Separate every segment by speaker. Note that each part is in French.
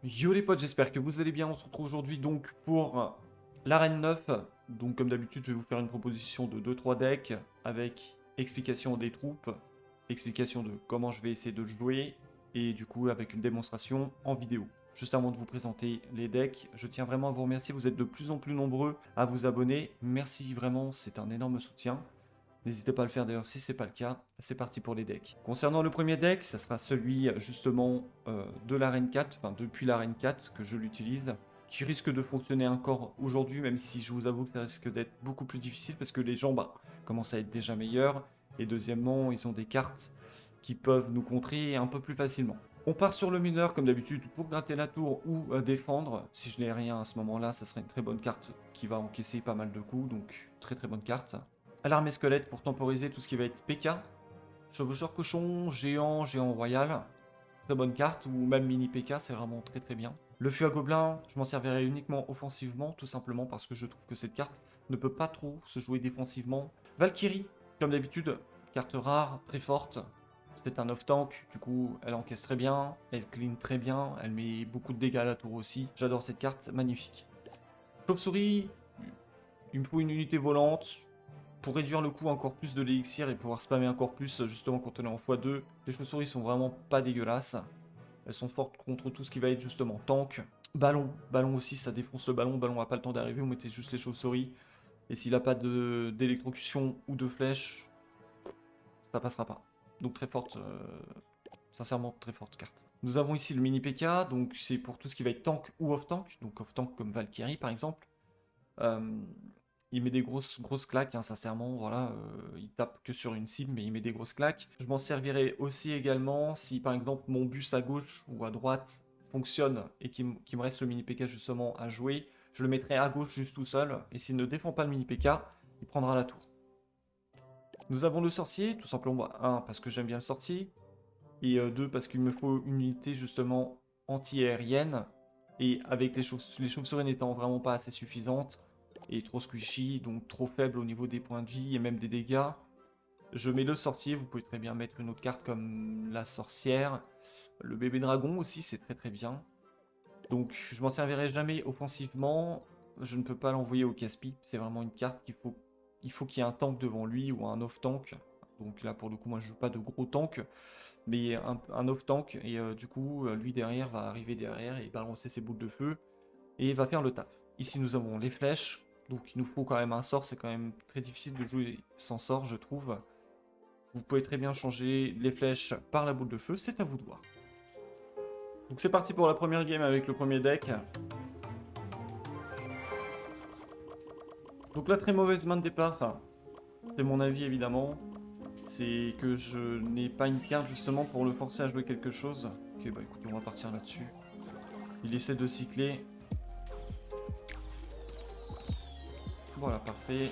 Speaker 1: Yo les potes, j'espère que vous allez bien. On se retrouve aujourd'hui donc pour l'arène 9. Donc comme d'habitude, je vais vous faire une proposition de 2-3 decks avec explication des troupes, explication de comment je vais essayer de le jouer et du coup avec une démonstration en vidéo. Juste avant de vous présenter les decks, je tiens vraiment à vous remercier. Vous êtes de plus en plus nombreux à vous abonner. Merci vraiment, c'est un énorme soutien. N'hésitez pas à le faire d'ailleurs si c'est pas le cas. C'est parti pour les decks. Concernant le premier deck, ça sera celui justement de l'arène 4, enfin depuis l'arène 4 que je l'utilise, qui risque de fonctionner encore aujourd'hui, même si je vous avoue que ça risque d'être beaucoup plus difficile parce que les gens commencent à être déjà meilleurs. Et deuxièmement, ils ont des cartes qui peuvent nous contrer un peu plus facilement. On part sur le mineur comme d'habitude pour gratter la tour ou défendre. Si je n'ai rien à ce moment-là, ça serait une très bonne carte qui va encaisser pas mal de coups, donc très très bonne carte. Alarme et squelette pour temporiser tout ce qui va être PK. Chevaucheur cochon, géant, géant royal. Très bonne carte, ou même mini PK, c'est vraiment très très bien. Le fût à gobelin, je m'en servirai uniquement offensivement, tout simplement parce que je trouve que cette carte ne peut pas trop se jouer défensivement. Valkyrie, comme d'habitude, carte rare, très forte. C'est un off-tank, du coup elle encaisse très bien, elle clean très bien, elle met beaucoup de dégâts à la tour aussi. J'adore cette carte, magnifique. Chauve-souris, il me faut une unité volante, pour réduire le coût encore plus de l'élixir et pouvoir spammer encore plus justement quand on est en x2. Les chauves-souris sont vraiment pas dégueulasses. Elles sont fortes contre tout ce qui va être justement tank. Ballon, ballon aussi, ça défonce le ballon. Ballon a pas le temps d'arriver, vous mettez juste les chauves-souris. Et s'il a pas d'électrocution ou de flèche, ça passera pas. Donc très forte, sincèrement très forte carte. Nous avons ici le mini PK, donc c'est pour tout ce qui va être tank ou off-tank. Donc off-tank comme Valkyrie par exemple. Euh, il met des grosses claques, hein, sincèrement, voilà, il tape que sur une cible, mais il met des grosses claques. Je m'en servirai aussi également si par exemple mon bus à gauche ou à droite fonctionne et qu'il me reste le mini PK justement à jouer, je le mettrai à gauche juste tout seul, et s'il ne défend pas le mini PK, il prendra la tour. Nous avons le sorcier, tout simplement, un, parce que j'aime bien le sorcier, et deux, parce qu'il me faut une unité justement anti-aérienne, et avec les chauves-souris n'étant vraiment pas assez suffisantes, et trop squishy, donc trop faible au niveau des points de vie et même des dégâts, je mets le sorcier. Vous pouvez très bien mettre une autre carte comme la sorcière. Le bébé dragon aussi, c'est très très bien. Donc je m'en servirai jamais offensivement, je ne peux pas l'envoyer au casse-pipe, c'est vraiment une carte il faut qu'il y ait un tank devant lui ou un off-tank. Donc là pour le coup moi je joue pas de gros tank, mais un off-tank, et du coup lui derrière va arriver derrière et balancer ses boules de feu et va faire le taf. Ici nous avons les flèches, donc il nous faut quand même un sort, c'est quand même très difficile de jouer sans sort je trouve. Vous pouvez très bien changer les flèches par la boule de feu, c'est à vous de voir. Donc c'est parti pour la première game avec le premier deck. Donc la très mauvaise main de départ, enfin, c'est mon avis évidemment, c'est que je n'ai pas une carte justement pour le forcer à jouer quelque chose. Ok bah écoutez, on va partir là-dessus. Il essaie de cycler. Voilà, parfait.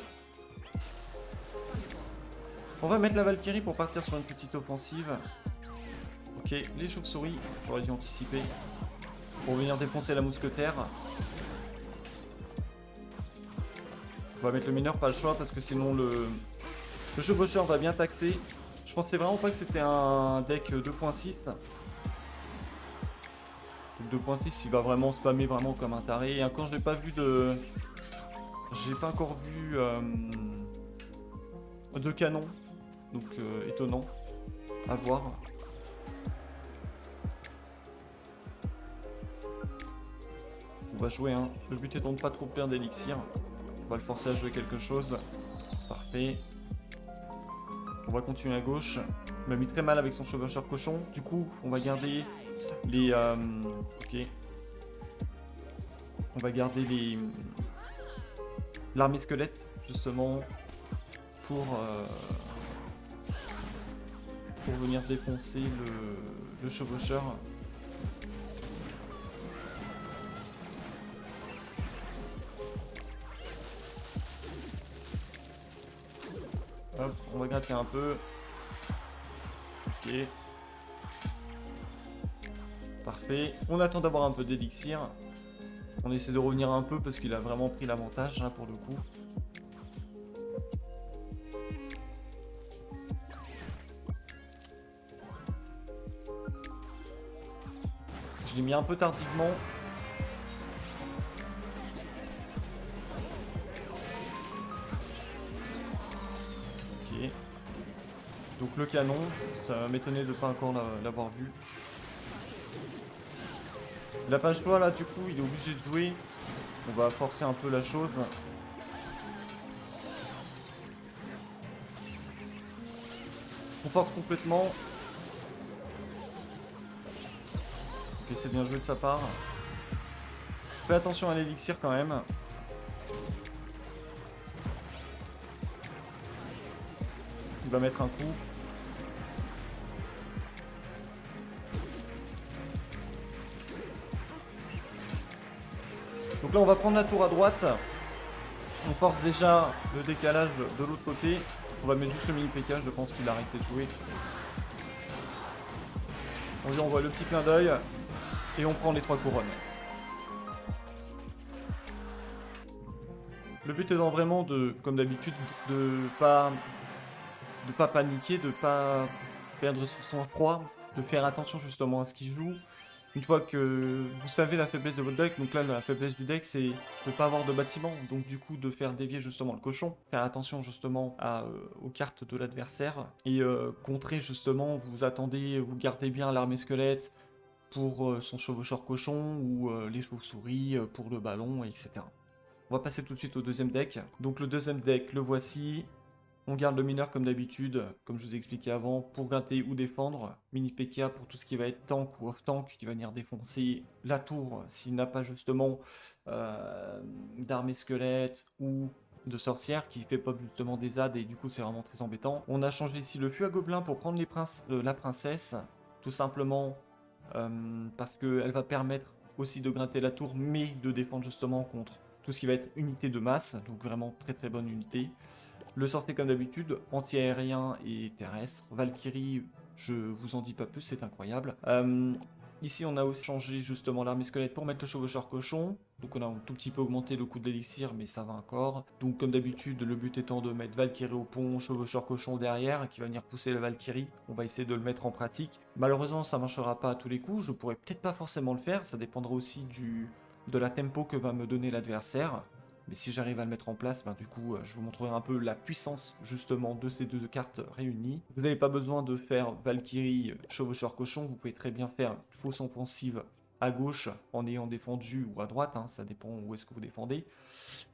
Speaker 1: On va mettre la Valkyrie pour partir sur une petite offensive. Ok, les chauves-souris, j'aurais dû anticiper. Pour venir défoncer la mousquetaire. On va mettre le mineur, pas le choix, parce que sinon le chevaucheur va bien taxer. Je pensais vraiment pas que c'était un deck 2.6. 2.6 il va vraiment spammer vraiment comme un taré. Et encore j'ai pas vu de... J'ai pas encore vu de canon. Donc étonnant. À voir. On va jouer hein. Le but étant de pas trop perdre d'élixir. On va le forcer à jouer quelque chose. Parfait. On va continuer à gauche. Il m'a mis très mal avec son chevaucheur cochon. Du coup, on va garder les... ok. On va garder les... l'armée squelette, justement, pour venir défoncer le chevaucheur. Hop, on va gratter un peu. Ok. Parfait. On attend d'avoir un peu d'élixir. On essaie de revenir un peu parce qu'il a vraiment pris l'avantage là pour le coup. Je l'ai mis un peu tardivement. Ok. Donc le canon, ça m'étonnait de ne pas encore l'avoir vu. Il n'a pas le choix là, du coup, il est obligé de jouer. On va forcer un peu la chose. On force complètement. Ok, c'est bien joué de sa part. Fais attention à l'élixir quand même. Il va mettre un coup. Donc là on va prendre la tour à droite. On force déjà le décalage de l'autre côté. On va mettre juste le mini PK, je pense qu'il a arrêté de jouer. On lui envoie le petit clin d'œil. Et on prend les 3 couronnes. Le but étant vraiment de, comme d'habitude, de pas paniquer, de pas perdre son sang-froid, de faire attention justement à ce qu'il joue. Une fois que vous savez la faiblesse de votre deck, donc là la faiblesse du deck c'est de ne pas avoir de bâtiment, donc du coup de faire dévier justement le cochon, faire attention justement aux cartes de l'adversaire, et contrer justement, vous attendez, vous gardez bien l'armée squelette pour son chevaucheur cochon, ou les chauves-souris pour le ballon, etc. On va passer tout de suite au deuxième deck. Donc le deuxième deck, le voici. On garde le mineur comme d'habitude, comme je vous ai expliqué avant, pour gratter ou défendre. Mini PK pour tout ce qui va être tank ou off-tank, qui va venir défoncer la tour s'il n'a pas justement d'armée squelette ou de sorcière qui fait pop justement des ZAD, et du coup c'est vraiment très embêtant. On a changé ici le fût à gobelins pour prendre la princesse, tout simplement parce qu'elle va permettre aussi de gratter la tour, mais de défendre justement contre tout ce qui va être unité de masse, donc vraiment très très bonne unité. Le sorcier comme d'habitude, anti-aérien et terrestre. Valkyrie, je vous en dis pas plus, c'est incroyable. Ici on a aussi changé justement l'armée squelette pour mettre le chevaucheur cochon. Donc on a un tout petit peu augmenté le coût de l'élixir, mais ça va encore. Donc comme d'habitude, le but étant de mettre Valkyrie au pont, chevaucheur cochon derrière, qui va venir pousser la Valkyrie. On va essayer de le mettre en pratique. Malheureusement ça marchera pas à tous les coups, je pourrais peut-être pas forcément le faire, ça dépendra aussi de la tempo que va me donner l'adversaire. Mais si j'arrive à le mettre en place, ben du coup, je vous montrerai un peu la puissance justement de ces deux cartes réunies. Vous n'avez pas besoin de faire Valkyrie, chevaucheur cochon, vous pouvez très bien faire fausse offensive à gauche en ayant défendu, ou à droite, hein, ça dépend où est-ce que vous défendez,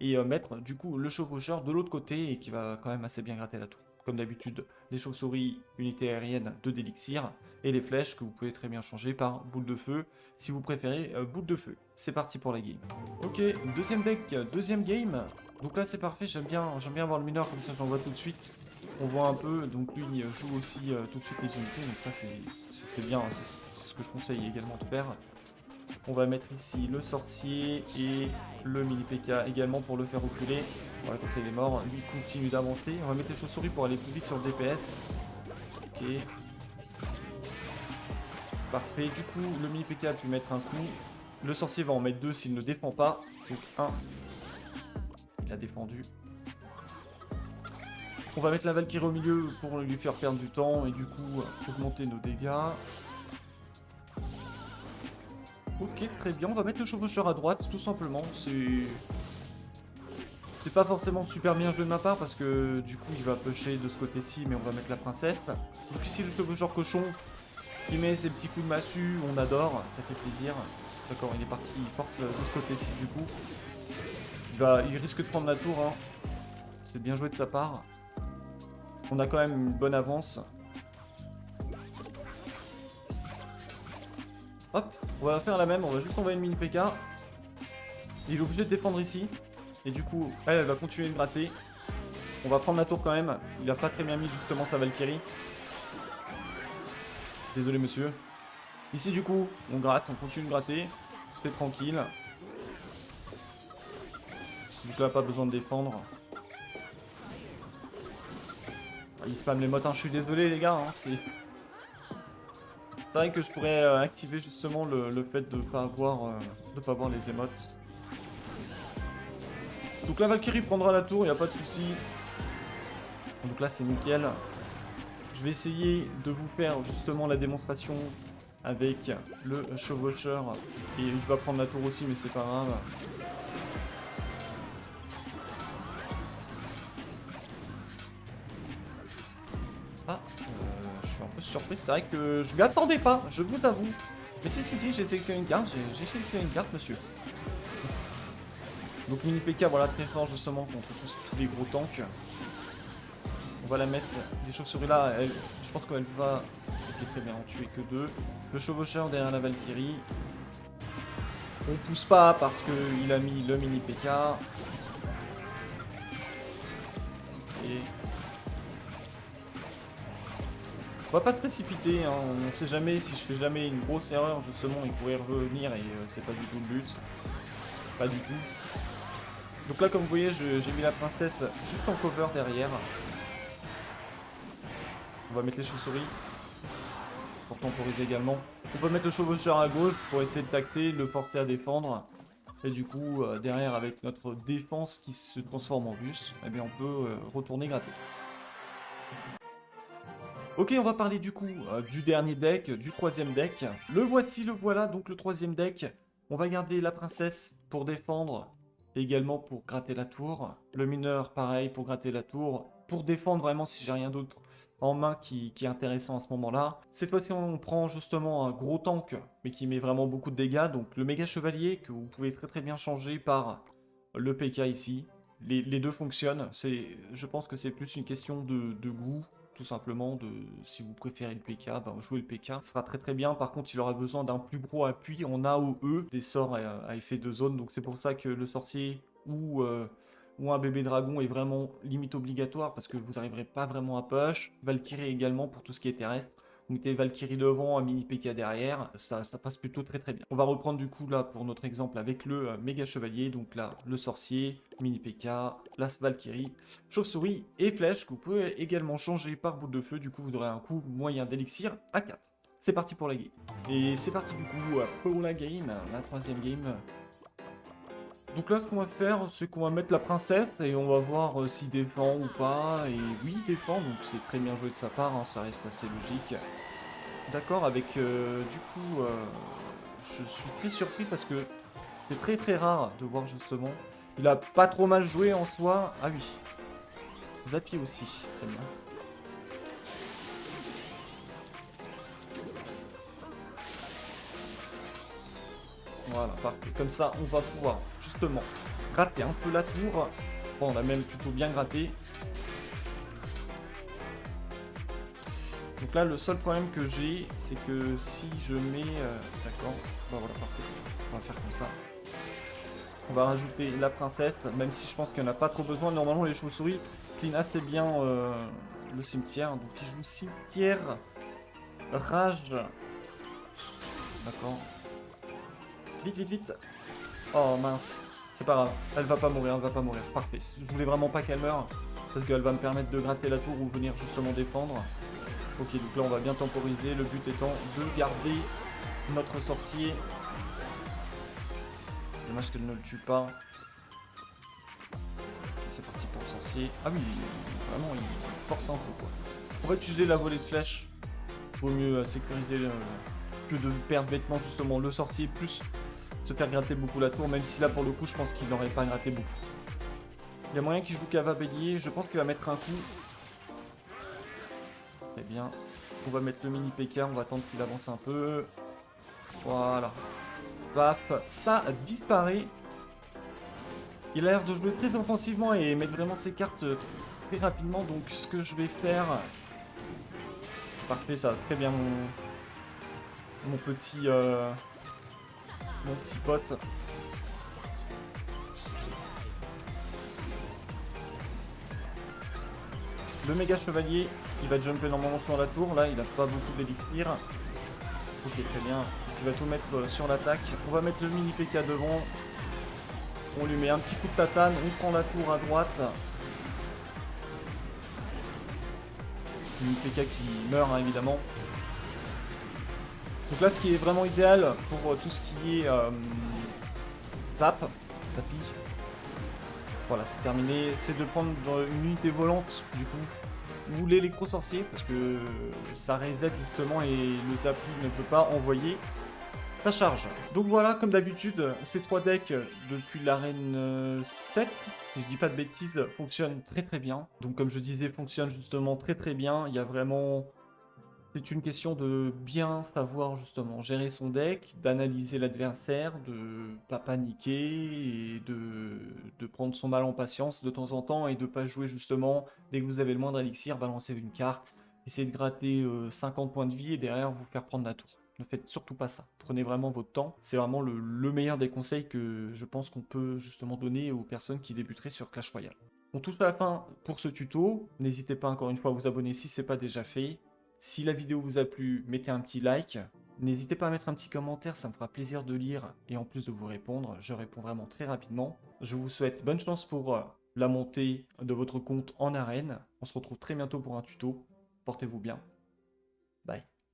Speaker 1: et mettre du coup le chevaucheur de l'autre côté et qui va quand même assez bien gratter la tour. Comme d'habitude, les chauves-souris, unité aérienne, 2 d'élixir, et les flèches que vous pouvez très bien changer par boule de feu, si vous préférez boule de feu. C'est parti pour la game. Ok, deuxième deck, deuxième game. Donc là c'est parfait, j'aime bien avoir le mineur, comme ça j'en vois tout de suite. On voit un peu, donc lui il joue aussi tout de suite les unités, donc ça c'est bien, c'est ce que je conseille également de faire. On va mettre ici le sorcier et le mini PK également pour le faire reculer. Voilà, comme ça il est mort. Lui continue d'avancer. On va mettre les chauves-souris pour aller plus vite sur le DPS. Ok. Parfait. Du coup, le mini PK a pu mettre un coup. Le sorcier va en mettre 2 s'il ne défend pas. Donc 1. Il a défendu. On va mettre la Valkyrie au milieu pour lui faire perdre du temps et du coup augmenter nos dégâts. Ok, très bien, on va mettre le chevaucheur à droite, tout simplement. C'est pas forcément super bien joué de ma part parce que du coup il va pusher de ce côté-ci, mais on va mettre la princesse. Donc ici le chevaucheur cochon qui met ses petits coups de massue, on adore, ça fait plaisir. D'accord, il est parti, il force de ce côté-ci du coup. Il risque de prendre la tour, hein. C'est bien joué de sa part. On a quand même une bonne avance. Hop, on va faire la même, on va juste envoyer une mini PK. Il est obligé de défendre ici. Et du coup, elle va continuer de gratter. On va prendre la tour quand même. Il a pas très bien mis justement sa Valkyrie. Désolé monsieur. Ici du coup, on gratte, on continue de gratter. C'est tranquille. Donc là, pas besoin de défendre. Il spam les mottes, hein. Je suis désolé les gars, hein. C'est vrai que je pourrais activer justement le fait de pas avoir les émotes. Donc la Valkyrie prendra la tour, il n'y a pas de souci. Donc là c'est nickel. Je vais essayer de vous faire justement la démonstration avec le chevaucheur. Et il va prendre la tour aussi, mais c'est pas grave. Ah, je suis un peu surpris. C'est vrai que je m'y attendais pas, je vous avoue. Mais si, j'ai sélectionné une carte. J'ai sélectionné une carte, monsieur. Donc mini PK, voilà, très fort justement contre tous les gros tanks. On va la mettre, les chauves-souris là, je pense qu'elle va... Ok, très bien, en tuer que 2. Le chevaucheur derrière la Valkyrie. On pousse pas parce qu'il a mis le mini PK. Et... on va pas se précipiter, hein. On sait jamais, si je fais jamais une grosse erreur, justement, il pourrait revenir et c'est pas du tout le but. Pas du tout. Donc là, comme vous voyez, j'ai mis la princesse juste en cover derrière. On va mettre les chauves-souris pour temporiser également. On peut mettre le chevaucheur à gauche pour essayer de taxer, le forcer à défendre. Et du coup, derrière, avec notre défense qui se transforme en bus, eh bien, on peut retourner gratter. Ok, on va parler du coup du dernier deck, du troisième deck. Le voici, le voilà, donc le troisième deck. On va garder la princesse pour défendre, également pour gratter la tour. Le mineur, pareil, pour gratter la tour. Pour défendre vraiment si j'ai rien d'autre en main qui est intéressant à ce moment-là. Cette fois-ci, on prend justement un gros tank, mais qui met vraiment beaucoup de dégâts. Donc le méga chevalier, que vous pouvez très bien changer par le PK ici. Les deux fonctionnent. Je pense que c'est plus une question de goût. Tout simplement, si vous préférez le PK, ben, jouez le PK. Ce sera très bien. Par contre, il aura besoin d'un plus gros appui en AOE, des sorts à effet de zone. Donc c'est pour ça que le sorcier ou un bébé dragon est vraiment limite obligatoire parce que vous n'arriverez pas vraiment à push. Valkyrie également pour tout ce qui est terrestre. Vous mettez Valkyrie devant, un mini PK derrière, ça passe plutôt très bien. On va reprendre du coup là pour notre exemple avec le méga chevalier, donc là le sorcier, mini PK, la Valkyrie, chauve-souris et flèche que vous pouvez également changer par boule de feu, du coup vous aurez un coût moyen d'élixir à 4. C'est parti pour la game. Et c'est parti du coup pour la game, la troisième game. Donc là, ce qu'on va faire, c'est qu'on va mettre la princesse et on va voir s'il défend ou pas. Et oui, il défend, donc c'est très bien joué de sa part, hein, ça reste assez logique. D'accord, avec du coup, je suis très surpris parce que c'est très rare de voir justement. Il a pas trop mal joué en soi. Ah oui, Zappy aussi, très bien. Voilà, parfait. Comme ça, on va pouvoir justement gratter un peu la tour. Bon, on a même plutôt bien gratté. Donc là, le seul problème que j'ai, c'est que si je mets... D'accord, bah voilà, parfait. On va faire comme ça. On va rajouter la princesse, même si je pense qu'il n'y en a pas trop besoin. Normalement, les chauves-souris clean assez bien le cimetière. Donc il joue cimetière, rage. D'accord. Vite. Oh mince, c'est pas grave. Elle va pas mourir, Parfait. Je voulais vraiment pas qu'elle meure, parce qu'elle va me permettre de gratter la tour ou venir justement défendre. Ok, donc là on va bien temporiser, le but étant de garder notre sorcier. Dommage qu'elle ne le tue pas. Ok, c'est parti pour le sorcier. Ah oui, vraiment il force un peu quoi. On va utiliser la volée de flèche. Vaut mieux sécuriser que de perdre bêtement justement le sorcier, plus se faire gratter beaucoup la tour, même si là pour le coup je pense qu'il n'aurait pas gratté beaucoup. Il y a moyen qu'il joue Cava Bélier, je pense qu'il va mettre un coup. Très bien. On va mettre le mini PK, on va attendre qu'il avance un peu. Voilà. Paf, ça disparaît. Il a l'air de jouer très offensivement et mettre vraiment ses cartes très rapidement. Donc ce que je vais faire... Parfait, ça va très bien mon petit pote. Le méga chevalier, il va jumper normalement sur la tour. Là, il n'a pas beaucoup d'élixir. Ok, très bien. Il va tout mettre sur l'attaque. On va mettre le mini PK devant. On lui met un petit coup de tatane. On prend la tour à droite. Mini PK qui meurt, hein, évidemment. Donc là, ce qui est vraiment idéal pour tout ce qui est Zappy. Voilà, c'est terminé. C'est de prendre une unité volante, du coup. ou l'électro-sorcier, parce que ça reset justement et le Zapli ne peut pas envoyer sa charge. Donc voilà, comme d'habitude, ces 3 decks depuis l'arène 7, si je dis pas de bêtises, fonctionnent très très bien. Donc comme je disais, fonctionnent justement très très bien. Il y a vraiment... C'est une question de bien savoir justement gérer son deck, d'analyser l'adversaire, de pas paniquer et de prendre son mal en patience de temps en temps et de pas jouer justement dès que vous avez le moindre élixir, balancer une carte, essayer de gratter 50 points de vie et derrière vous faire prendre la tour. Ne faites surtout pas ça. Prenez vraiment votre temps. C'est vraiment le meilleur des conseils que je pense qu'on peut justement donner aux personnes qui débuteraient sur Clash Royale. On touche à la fin pour ce tuto. N'hésitez pas encore une fois à vous abonner si ce n'est pas déjà fait. Si la vidéo vous a plu, mettez un petit like. N'hésitez pas à mettre un petit commentaire, ça me fera plaisir de lire et en plus de vous répondre. Je réponds vraiment très rapidement. Je vous souhaite bonne chance pour la montée de votre compte en arène. On se retrouve très bientôt pour un tuto. Portez-vous bien.